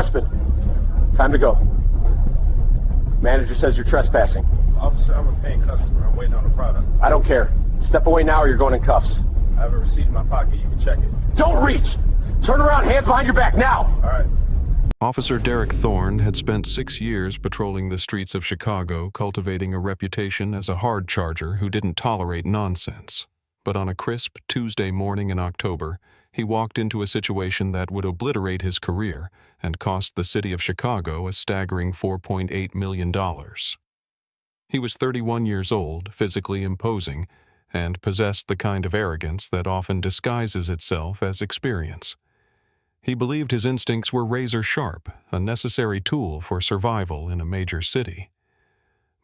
Harassment. Time to go. Manager says you're trespassing. Officer, I'm a paying customer. I'm waiting on a product. I don't care. Step away now or you're going in cuffs. I have a receipt in my pocket. You can check it. Don't reach! Turn around, hands behind your back, now! All right. Officer Derek Thorne had spent 6 years patrolling the streets of Chicago, cultivating a reputation as a hard charger who didn't tolerate nonsense. But on a crisp Tuesday morning in October, he walked into a situation that would obliterate his career and cost the city of Chicago a staggering $4.8 million. He was 31 years old, physically imposing, and possessed the kind of arrogance that often disguises itself as experience. He believed his instincts were razor sharp, a necessary tool for survival in a major city.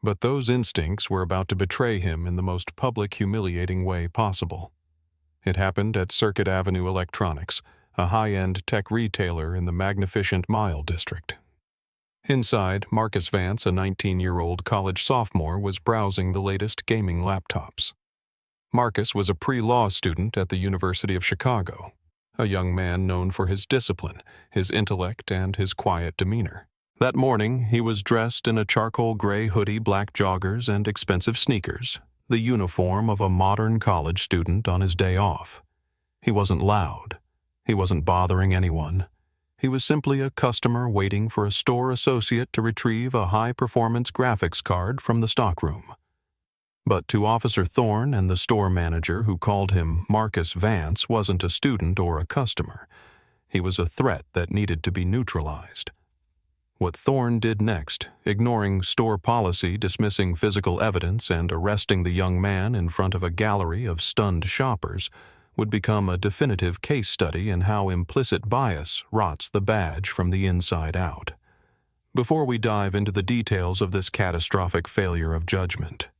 But those instincts were about to betray him in the most public, humiliating way possible. It happened at Circuit Avenue Electronics, a high-end tech retailer in the magnificent Mile District. Inside, Marcus Vance, a 19-year-old college sophomore, was browsing the latest gaming laptops. Marcus was a pre-law student at the University of Chicago, a young man known for his discipline, his intellect, and his quiet demeanor. That morning, he was dressed in a charcoal gray hoodie, black joggers, and expensive sneakers, the uniform of a modern college student on his day off. He wasn't loud. He wasn't bothering anyone. He was simply a customer waiting for a store associate to retrieve a high-performance graphics card from the stockroom. But to Officer Thorne and the store manager who called him Marcus Vance wasn't a student or a customer. He was a threat that needed to be neutralized. What Thorne did next, ignoring store policy, dismissing physical evidence, and arresting the young man in front of a gallery of stunned shoppers, would become a definitive case study in how implicit bias rots the badge from the inside out. Before we dive into the details of this catastrophic failure of judgment,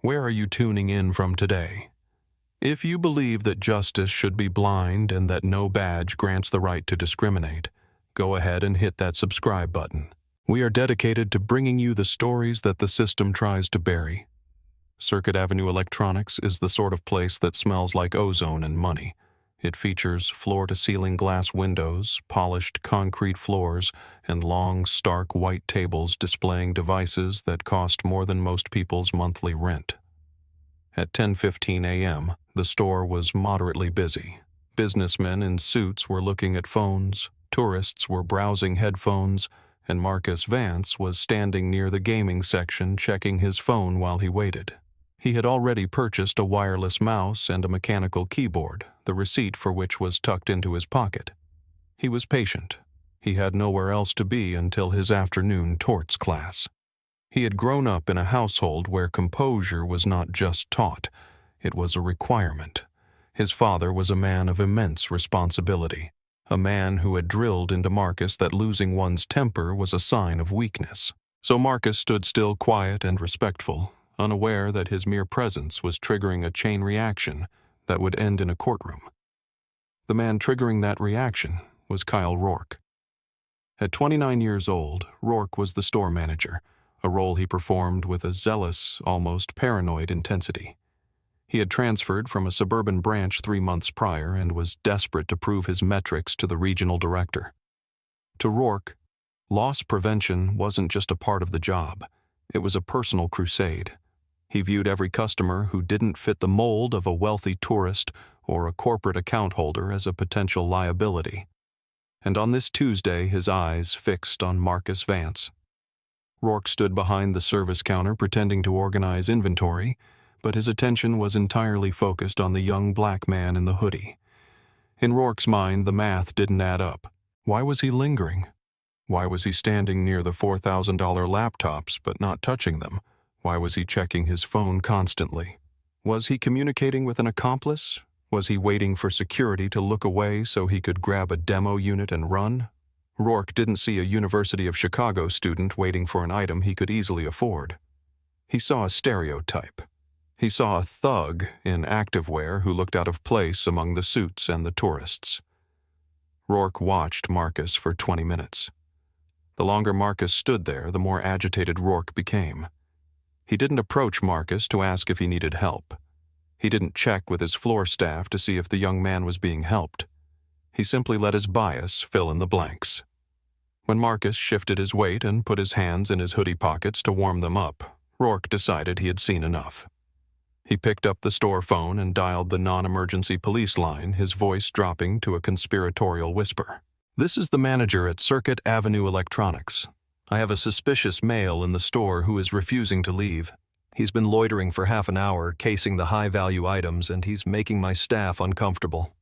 where are you tuning in from today? If you believe that justice should be blind and that no badge grants the right to discriminate, go ahead and hit that subscribe button. We are dedicated to bringing you the stories that the system tries to bury. Circuit Avenue Electronics is the sort of place that smells like ozone and money. It features floor-to-ceiling glass windows, polished concrete floors, and long, stark white tables displaying devices that cost more than most people's monthly rent. At 10:15 a.m., the store was moderately busy. Businessmen in suits were looking at phones, tourists were browsing headphones, and Marcus Vance was standing near the gaming section checking his phone while he waited. He had already purchased a wireless mouse and a mechanical keyboard, the receipt for which was tucked into his pocket. He was patient. He had nowhere else to be until his afternoon torts class. He had grown up in a household where composure was not just taught, it was a requirement. His father was a man of immense responsibility, a man who had drilled into Marcus that losing one's temper was a sign of weakness. So Marcus stood still, quiet and respectful, unaware that his mere presence was triggering a chain reaction that would end in a courtroom. The man triggering that reaction was Kyle Rourke. At 29 years old, Rourke was the store manager, a role he performed with a zealous, almost paranoid intensity. He had transferred from a suburban branch 3 months prior and was desperate to prove his metrics to the regional director. To Rourke, loss prevention wasn't just a part of the job, it was a personal crusade. He viewed every customer who didn't fit the mold of a wealthy tourist or a corporate account holder as a potential liability. And on this Tuesday, his eyes fixed on Marcus Vance. Rourke stood behind the service counter pretending to organize inventory, but his attention was entirely focused on the young black man in the hoodie. In Rourke's mind, the math didn't add up. Why was he lingering? Why was he standing near the $4,000 laptops but not touching them? Why was he checking his phone constantly? Was he communicating with an accomplice? Was he waiting for security to look away so he could grab a demo unit and run? Rourke didn't see a University of Chicago student waiting for an item he could easily afford. He saw a stereotype. He saw a thug in activewear who looked out of place among the suits and the tourists. Rourke watched Marcus for 20 minutes. The longer Marcus stood there, the more agitated Rourke became. He didn't approach Marcus to ask if he needed help. He didn't check with his floor staff to see if the young man was being helped. He simply let his bias fill in the blanks. When Marcus shifted his weight and put his hands in his hoodie pockets to warm them up, Rourke decided he had seen enough. He picked up the store phone and dialed the non-emergency police line, his voice dropping to a conspiratorial whisper. "This is the manager at Circuit Avenue Electronics. I have a suspicious male in the store who is refusing to leave. He's been loitering for half an hour, casing the high-value items, and he's making my staff uncomfortable."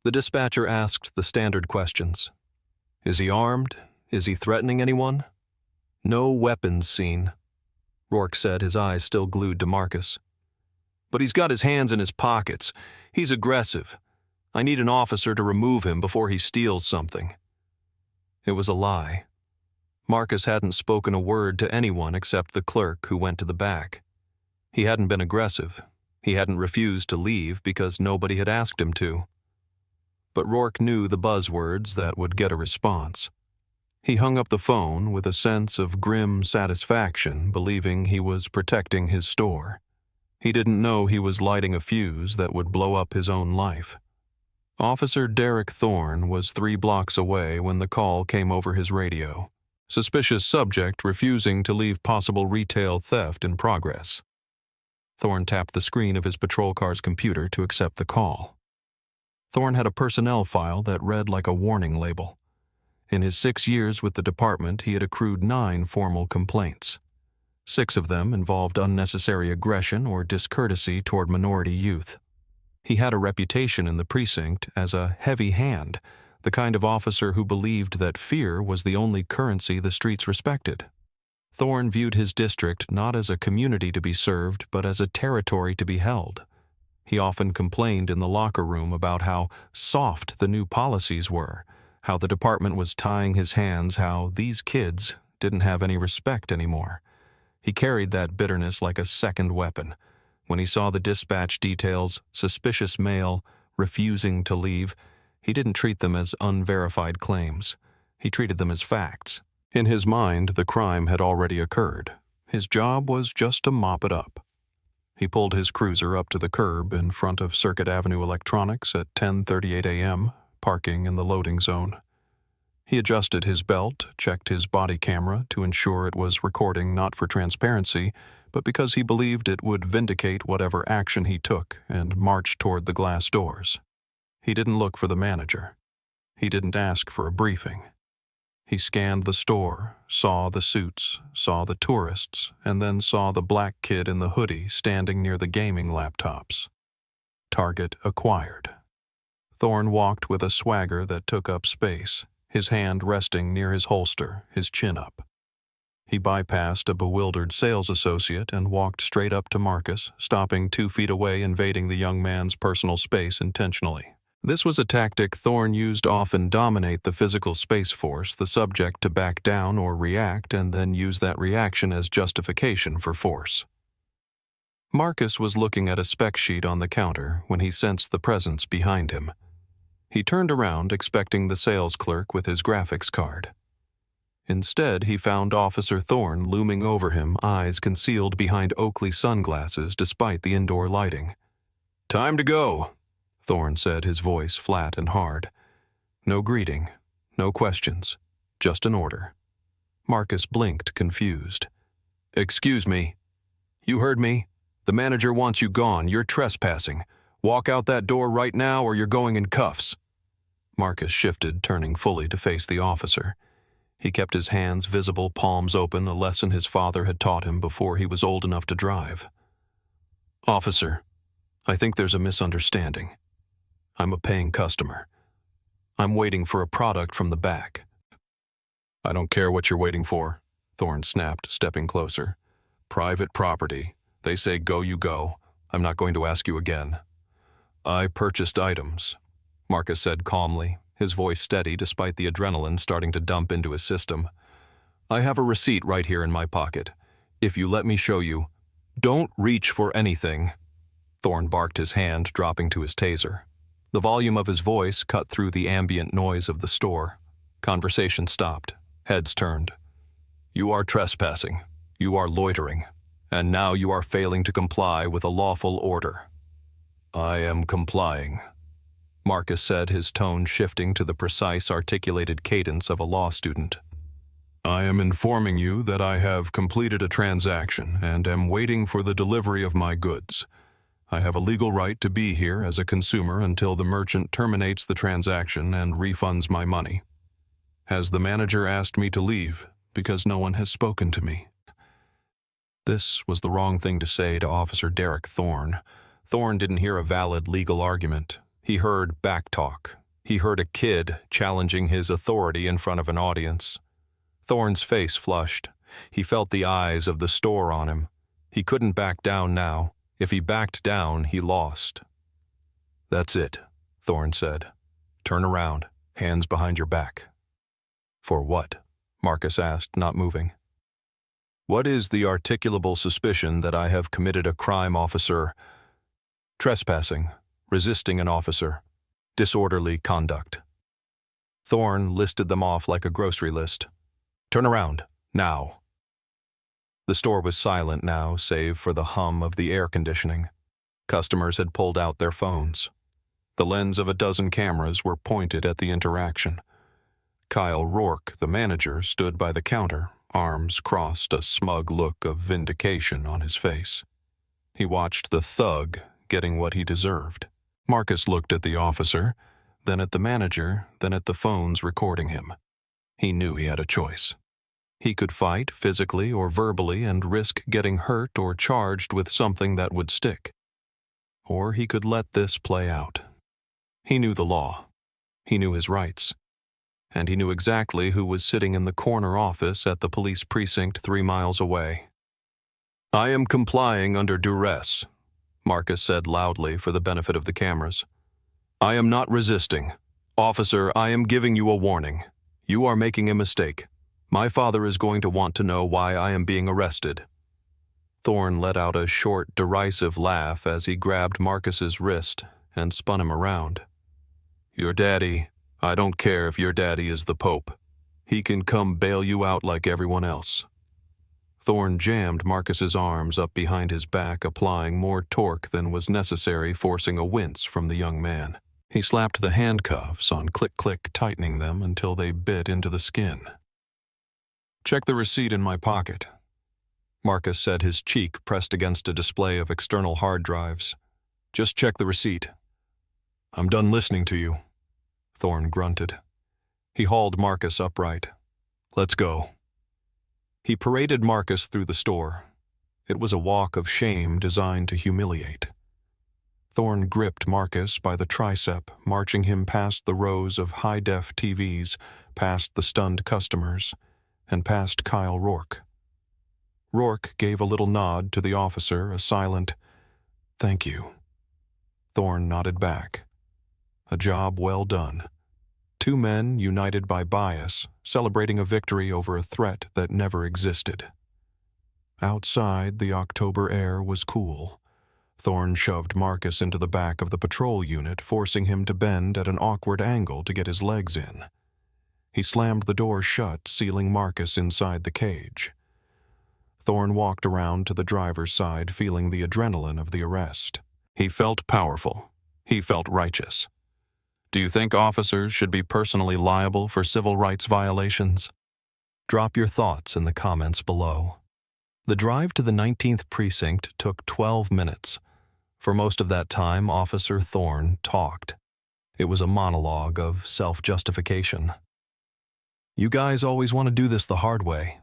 The dispatcher asked the standard questions. Is he armed? Is he threatening anyone? No weapons seen. Rourke said, his eyes still glued to Marcus. But he's got his hands in his pockets. He's aggressive. I need an officer to remove him before he steals something. It was a lie. Marcus hadn't spoken a word to anyone except the clerk who went to the back. He hadn't been aggressive. He hadn't refused to leave because nobody had asked him to. But Rourke knew the buzzwords that would get a response. He hung up the phone with a sense of grim satisfaction, believing he was protecting his store. He didn't know he was lighting a fuse that would blow up his own life. Officer Derek Thorne was 3 blocks away when the call came over his radio. Suspicious subject refusing to leave possible retail theft in progress. Thorne tapped the screen of his patrol car's computer to accept the call. Thorne had a personnel file that read like a warning label. In his 6 years with the department, he had accrued 9 formal complaints. 6 of them involved unnecessary aggression or discourtesy toward minority youth. He had a reputation in the precinct as a heavy hand, the kind of officer who believed that fear was the only currency the streets respected. Thorne viewed his district not as a community to be served, but as a territory to be held. He often complained in the locker room about how soft the new policies were, how the department was tying his hands, how these kids didn't have any respect anymore. He carried that bitterness like a second weapon. When he saw the dispatch details, suspicious male, refusing to leave, he didn't treat them as unverified claims. He treated them as facts. In his mind, the crime had already occurred. His job was just to mop it up. He pulled his cruiser up to the curb in front of Circuit Avenue Electronics at 10:38 a.m., parking in the loading zone. He adjusted his belt, checked his body camera to ensure it was recording not for transparency, but because he believed it would vindicate whatever action he took, and marched toward the glass doors. He didn't look for the manager. He didn't ask for a briefing. He scanned the store, saw the suits, saw the tourists, and then saw the black kid in the hoodie standing near the gaming laptops. Target acquired. Thorne walked with a swagger that took up space, his hand resting near his holster, his chin up. He bypassed a bewildered sales associate and walked straight up to Marcus, stopping 2 feet away, invading the young man's personal space intentionally. This was a tactic Thorne used to often dominate the physical space, force the subject to back down or react, and then use that reaction as justification for force. Marcus was looking at a spec sheet on the counter when he sensed the presence behind him. He turned around, expecting the sales clerk with his graphics card. Instead, he found Officer Thorne looming over him, eyes concealed behind Oakley sunglasses despite the indoor lighting. "Time to go," Thorne said, his voice flat and hard. No greeting, no questions, just an order. Marcus blinked, confused. "Excuse me. You heard me? The manager wants you gone. You're trespassing. Walk out that door right now or you're going in cuffs." Marcus shifted, turning fully to face the officer. He kept his hands visible, palms open, a lesson his father had taught him before he was old enough to drive. "Officer, I think there's a misunderstanding. I'm a paying customer. I'm waiting for a product from the back." "I don't care what you're waiting for," Thorne snapped, stepping closer. "Private property. They say go, you go. I'm not going to ask you again." "I purchased items," Marcus said calmly, his voice steady despite the adrenaline starting to dump into his system. "I have a receipt right here in my pocket. If you let me show you." "Don't reach for anything," Thorne barked, his hand dropping to his taser. The volume of his voice cut through the ambient noise of the store. Conversation stopped. Heads turned. "You are trespassing. You are loitering. And now you are failing to comply with a lawful order." "I am complying." Marcus said, his tone shifting to the precise, articulated cadence of a law student. I am informing you that I have completed a transaction and am waiting for the delivery of my goods. I have a legal right to be here as a consumer until the merchant terminates the transaction and refunds my money. Has the manager asked me to leave because no one has spoken to me? This was the wrong thing to say to Officer Derek Thorne. Thorne didn't hear a valid legal argument. He heard backtalk. He heard a kid challenging his authority in front of an audience. Thorne's face flushed. He felt the eyes of the store on him. He couldn't back down now. If he backed down, he lost. That's it, Thorne said. Turn around, hands behind your back. For what? Marcus asked, not moving. What is the articulable suspicion that I have committed a crime, officer? Trespassing, resisting an officer, disorderly conduct. Thorne listed them off like a grocery list. Turn around, now. The store was silent now, save for the hum of the air conditioning. Customers had pulled out their phones. The lens of a dozen cameras were pointed at the interaction. Kyle Rourke, the manager, stood by the counter, arms crossed, a smug look of vindication on his face. He watched the thug getting what he deserved. Marcus looked at the officer, then at the manager, then at the phones recording him. He knew he had a choice. He could fight physically or verbally and risk getting hurt or charged with something that would stick. Or he could let this play out. He knew the law. He knew his rights. And he knew exactly who was sitting in the corner office at the police precinct 3 miles away. I am complying under duress, Marcus said loudly for the benefit of the cameras. I am not resisting. Officer, I am giving you a warning. You are making a mistake. My father is going to want to know why I am being arrested. Thorne let out a short, derisive laugh as he grabbed Marcus's wrist and spun him around. Your daddy, I don't care if your daddy is the Pope. He can come bail you out like everyone else. Thorne jammed Marcus's arms up behind his back, applying more torque than was necessary, forcing a wince from the young man. He slapped the handcuffs on click-click, tightening them until they bit into the skin. Check the receipt in my pocket. Marcus said, his cheek pressed against a display of external hard drives. Just check the receipt. I'm done listening to you, Thorne grunted. He hauled Marcus upright. Let's go. He paraded Marcus through the store. It was a walk of shame designed to humiliate. Thorne gripped Marcus by the tricep, marching him past the rows of high-def TVs, past the stunned customers, and past Kyle Rourke. Rourke gave a little nod to the officer, a silent, "Thank you." Thorne nodded back. A job well done. 2 men united by bias, celebrating a victory over a threat that never existed. Outside, the October air was cool. Thorne shoved Marcus into the back of the patrol unit, forcing him to bend at an awkward angle to get his legs in. He slammed the door shut, sealing Marcus inside the cage. Thorne walked around to the driver's side, feeling the adrenaline of the arrest. He felt powerful. He felt righteous. Do you think officers should be personally liable for civil rights violations? Drop your thoughts in the comments below. The drive to the 19th precinct took 12 minutes. For most of that time, Officer Thorne talked. It was a monologue of self-justification. You guys always want to do this the hard way,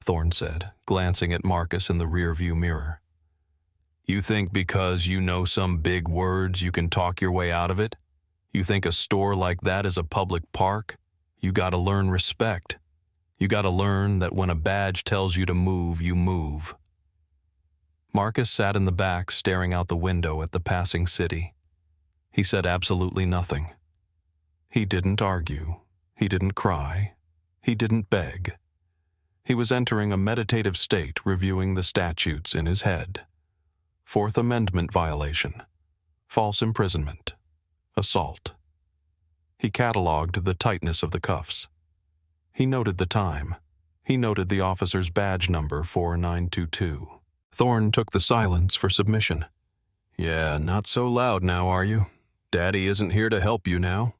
Thorne said, glancing at Marcus in the rearview mirror. You think because you know some big words you can talk your way out of it? You think a store like that is a public park? You gotta learn respect. You gotta learn that when a badge tells you to move, you move. Marcus sat in the back, staring out the window at the passing city. He said absolutely nothing. He didn't argue. He didn't cry. He didn't beg. He was entering a meditative state, reviewing the statutes in his head. 4th Amendment violation, false imprisonment, assault. He cataloged the tightness of the cuffs. He noted the time. He noted the officer's badge number 4922. Thorne took the silence for submission. Yeah, not so loud now, are you? Daddy isn't here to help you now.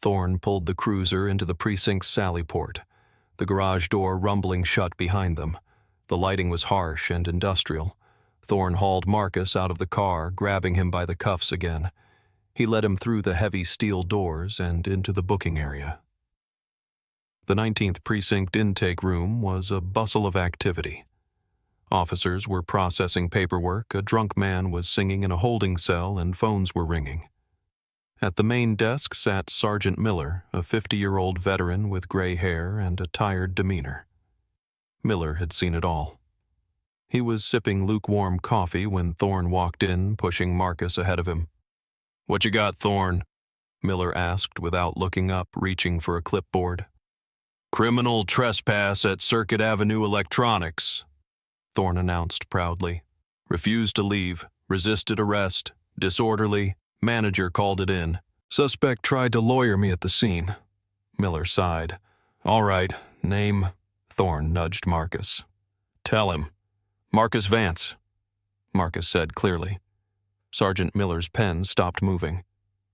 Thorne pulled the cruiser into the precinct's sally port, the garage door rumbling shut behind them. The lighting was harsh and industrial. Thorne hauled Marcus out of the car, grabbing him by the cuffs again. He led him through the heavy steel doors and into the booking area. The 19th Precinct intake room was a bustle of activity. Officers were processing paperwork, a drunk man was singing in a holding cell, and phones were ringing. At the main desk sat Sergeant Miller, a 50-year-old veteran with gray hair and a tired demeanor. Miller had seen it all. He was sipping lukewarm coffee when Thorne walked in, pushing Marcus ahead of him. "What you got, Thorne?" Miller asked without looking up, reaching for a clipboard. "Criminal trespass at Circuit Avenue Electronics," Thorne announced proudly. "Refused to leave, resisted arrest, disorderly, manager called it in. Suspect tried to lawyer me at the scene." Miller sighed. "All right, name?" Thorne nudged Marcus. "Tell him." "Marcus Vance," Marcus said clearly. Sergeant Miller's pen stopped moving.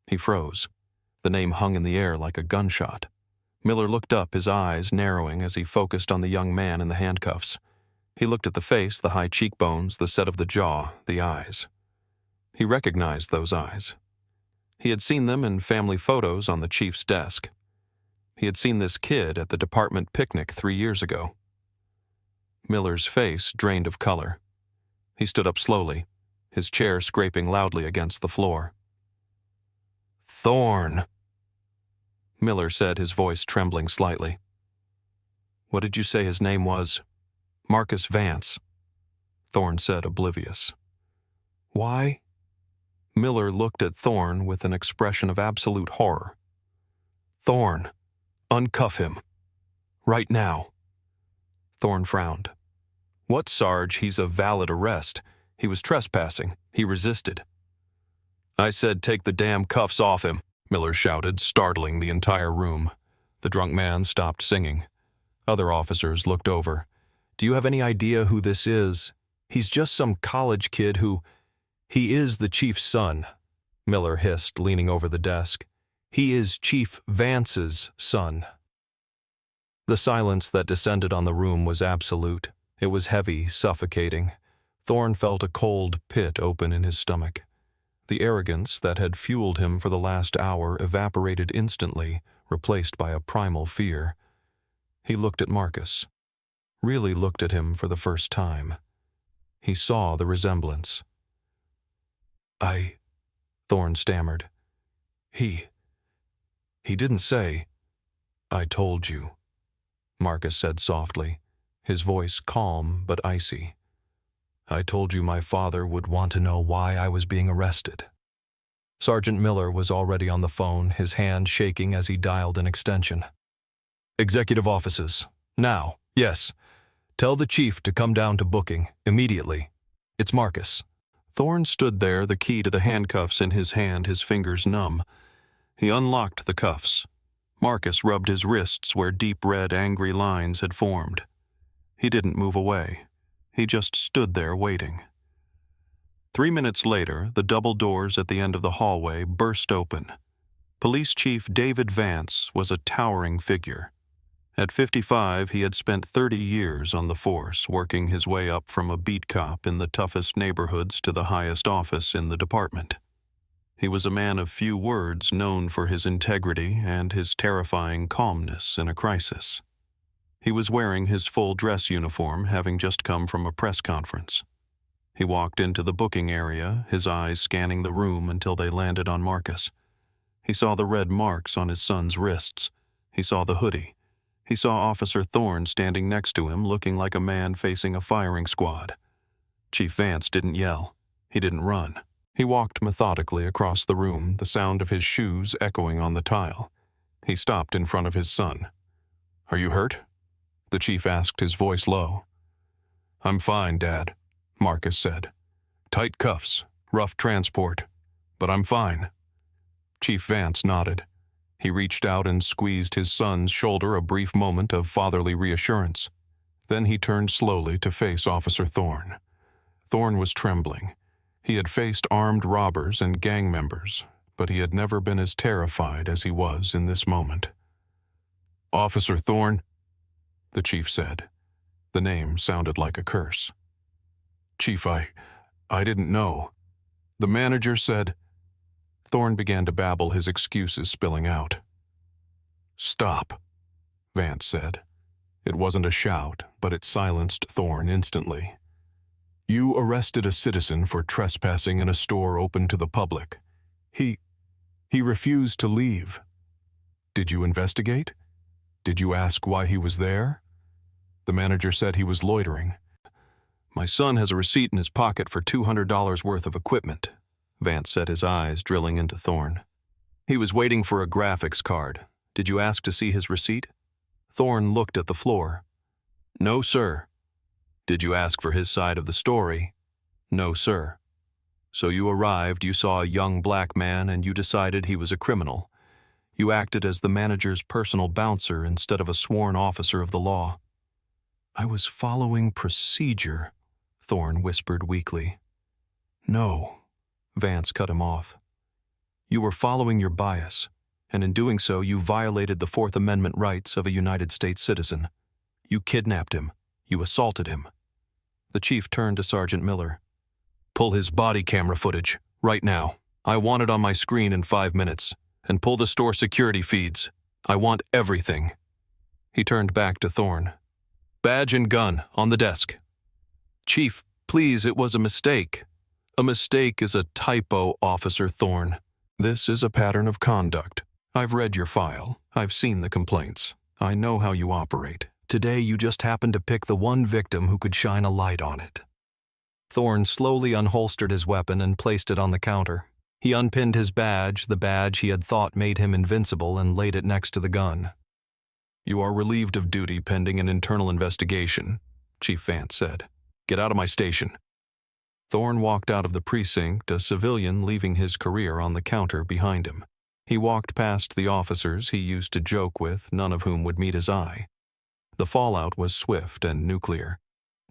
He froze. The name hung in the air like a gunshot. Miller looked up, his eyes narrowing as he focused on the young man in the handcuffs. He looked at the face, the high cheekbones, the set of the jaw, the eyes. He recognized those eyes. He had seen them in family photos on the chief's desk. He had seen this kid at the department picnic 3 years ago. Miller's face drained of color. He stood up slowly, his chair scraping loudly against the floor. "Thorne," Miller said, his voice trembling slightly. "What did you say his name was?" "Marcus Vance," Thorne said, oblivious. "Why?" Miller looked at Thorne with an expression of absolute horror. "Thorne, uncuff him. Right now." Thorne frowned. "What, Sarge? He's a valid arrest. He was trespassing. He resisted." "I said take the damn cuffs off him," Miller shouted, startling the entire room. The drunk man stopped singing. Other officers looked over. "Do you have any idea who this is? He's just some college kid who—" "He is the chief's son," Miller hissed, leaning over the desk. "He is Chief Vance's son." The silence that descended on the room was absolute. It was heavy, suffocating. Thorne felt a cold pit open in his stomach. The arrogance that had fueled him for the last hour evaporated instantly, replaced by a primal fear. He looked at Marcus. Really looked at him for the first time. He saw the resemblance. Thorne stammered. He didn't say, "I told you," Marcus said softly, his voice calm but icy. "I told you my father would want to know why I was being arrested." Sergeant Miller was already on the phone, his hand shaking as he dialed an extension. "Executive offices. Now, yes. Tell the chief to come down to booking, immediately. It's Marcus." Thorne stood there, the key to the handcuffs in his hand, his fingers numb. He unlocked the cuffs. Marcus rubbed his wrists where deep red, angry lines had formed. He didn't move away. He just stood there waiting. 3 minutes later, the double doors at the end of the hallway burst open. Police Chief David Vance was a towering figure. At 55, he had spent 30 years on the force, working his way up from a beat cop in the toughest neighborhoods to the highest office in the department. He was a man of few words, known for his integrity and his terrifying calmness in a crisis. He was wearing his full dress uniform, having just come from a press conference. He walked into the booking area, his eyes scanning the room until they landed on Marcus. He saw the red marks on his son's wrists. He saw the hoodie. He saw Officer Thorne standing next to him, looking like a man facing a firing squad. Chief Vance didn't yell. He didn't run. He walked methodically across the room, the sound of his shoes echoing on the tile. He stopped in front of his son. "Are you hurt?" the chief asked, his voice low. "I'm fine, Dad," Marcus said. "Tight cuffs, rough transport, but I'm fine." Chief Vance nodded. He reached out and squeezed his son's shoulder, a brief moment of fatherly reassurance. Then he turned slowly to face Officer Thorne. Thorne was trembling. He had faced armed robbers and gang members, but he had never been as terrified as he was in this moment. "Officer Thorne," the chief said. The name sounded like a curse. "Chief, I didn't know. The manager said—" Thorne began to babble, his excuses spilling out. "Stop," Vance said. It wasn't a shout, but it silenced Thorne instantly. "You arrested a citizen for trespassing in a store open to the public. He refused to leave. Did you investigate? Did you ask why he was there?" The manager said he was loitering. "My son has a receipt in his pocket for $200 worth of equipment," Vance said, his eyes drilling into Thorne. "He was waiting for a graphics card. Did you ask to see his receipt?" Thorne looked at the floor. "No, sir." "Did you ask for his side of the story?" "No, sir." "So you arrived, you saw a young black man, and you decided he was a criminal. You acted as the manager's personal bouncer instead of a sworn officer of the law." "I was following procedure," Thorne whispered weakly. "No," Vance cut him off. "You were following your bias, and in doing so you violated the Fourth Amendment rights of a United States citizen. You kidnapped him. You assaulted him." The chief turned to Sergeant Miller. "Pull his body camera footage, right now. I want it on my screen in 5 minutes. And pull the store security feeds. I want everything." He turned back to Thorne. "Badge and gun, on the desk." "Chief, please, it was a mistake." "A mistake is a typo, Officer Thorne. This is a pattern of conduct. I've read your file. I've seen the complaints. I know how you operate. Today you just happened to pick the one victim who could shine a light on it." Thorne slowly unholstered his weapon and placed it on the counter. He unpinned his badge, the badge he had thought made him invincible, and laid it next to the gun. "You are relieved of duty pending an internal investigation," Chief Vance said. "Get out of my station." Thorne walked out of the precinct, a civilian leaving his career on the counter behind him. He walked past the officers he used to joke with, none of whom would meet his eye. The fallout was swift and nuclear.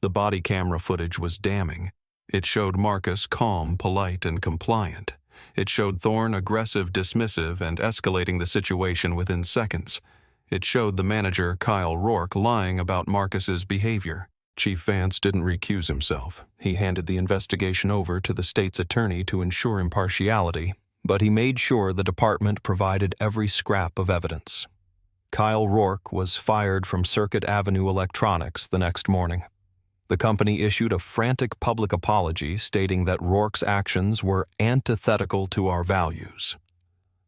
The body camera footage was damning. It showed Marcus calm, polite, and compliant. It showed Thorne aggressive, dismissive, and escalating the situation within seconds. It showed the manager, Kyle Rourke, lying about Marcus's behavior. Chief Vance didn't recuse himself. He handed the investigation over to the state's attorney to ensure impartiality, but he made sure the department provided every scrap of evidence. Kyle Rourke was fired from Circuit Avenue Electronics the next morning. The company issued a frantic public apology stating that Rourke's actions were antithetical to our values.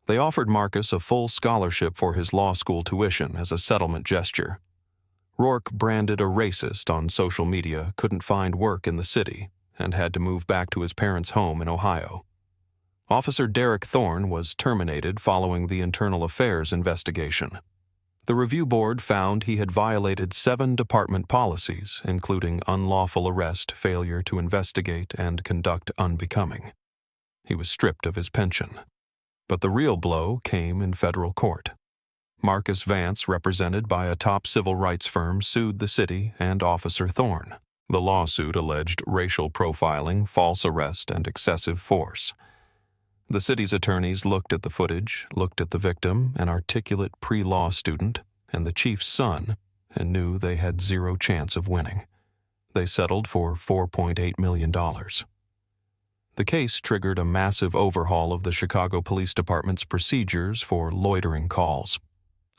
They offered Marcus a full scholarship for his law school tuition as a settlement gesture. Rourke, branded a racist on social media, couldn't find work in the city and had to move back to his parents' home in Ohio. Officer Derek Thorne was terminated following the internal affairs investigation. The review board found he had violated 7 department policies, including unlawful arrest, failure to investigate, and conduct unbecoming. He was stripped of his pension. But the real blow came in federal court. Marcus Vance, represented by a top civil rights firm, sued the city and Officer Thorne. The lawsuit alleged racial profiling, false arrest, and excessive force. The city's attorneys looked at the footage, looked at the victim, an articulate pre-law student, and the chief's son, and knew they had zero chance of winning. They settled for $4.8 million. The case triggered a massive overhaul of the Chicago Police Department's procedures for loitering calls.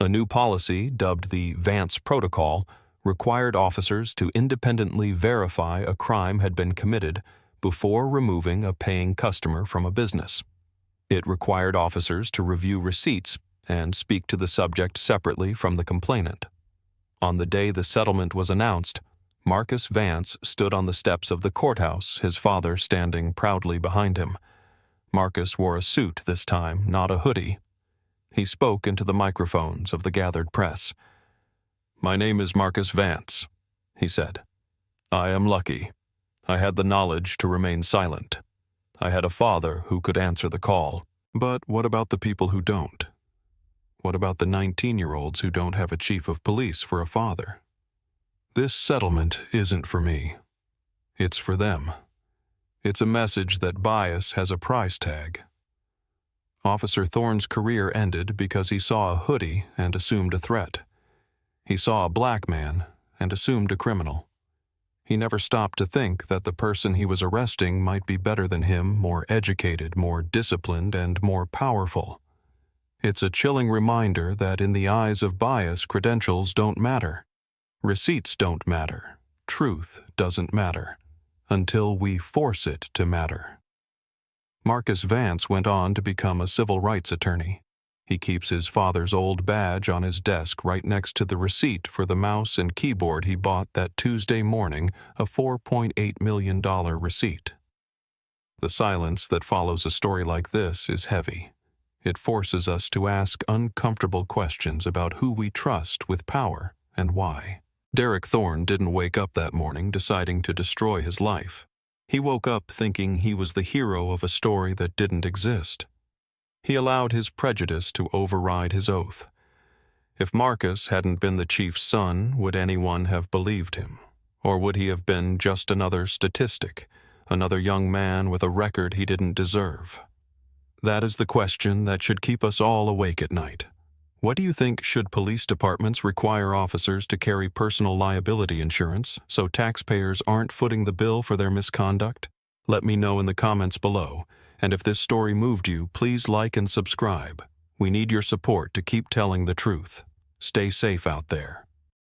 A new policy, dubbed the Vance Protocol, required officers to independently verify a crime had been committed before removing a paying customer from a business. It required officers to review receipts and speak to the subject separately from the complainant. On the day the settlement was announced, Marcus Vance stood on the steps of the courthouse, his father standing proudly behind him. Marcus wore a suit this time, not a hoodie. He spoke into the microphones of the gathered press. "My name is Marcus Vance," he said. "I am lucky. I had the knowledge to remain silent. I had a father who could answer the call. But what about the people who don't? What about the 19-year-olds who don't have a chief of police for a father? This settlement isn't for me. It's for them. It's a message that bias has a price tag. Officer Thorne's career ended because he saw a hoodie and assumed a threat. He saw a black man and assumed a criminal. He never stopped to think that the person he was arresting might be better than him, more educated, more disciplined, and more powerful. It's a chilling reminder that in the eyes of bias, credentials don't matter. Receipts don't matter. Truth doesn't matter. Until we force it to matter. Marcus Vance went on to become a civil rights attorney. He keeps his father's old badge on his desk right next to the receipt for the mouse and keyboard he bought that Tuesday morning, a $4.8 million receipt. The silence that follows a story like this is heavy. It forces us to ask uncomfortable questions about who we trust with power and why. Derek Thorne didn't wake up that morning deciding to destroy his life. He woke up thinking he was the hero of a story that didn't exist. He allowed his prejudice to override his oath. If Marcus hadn't been the chief's son, would anyone have believed him? Or would he have been just another statistic, another young man with a record he didn't deserve? That is the question that should keep us all awake at night. What do you think? Should police departments require officers to carry personal liability insurance so taxpayers aren't footing the bill for their misconduct? Let me know in the comments below. And if this story moved you, please like and subscribe. We need your support to keep telling the truth. Stay safe out there.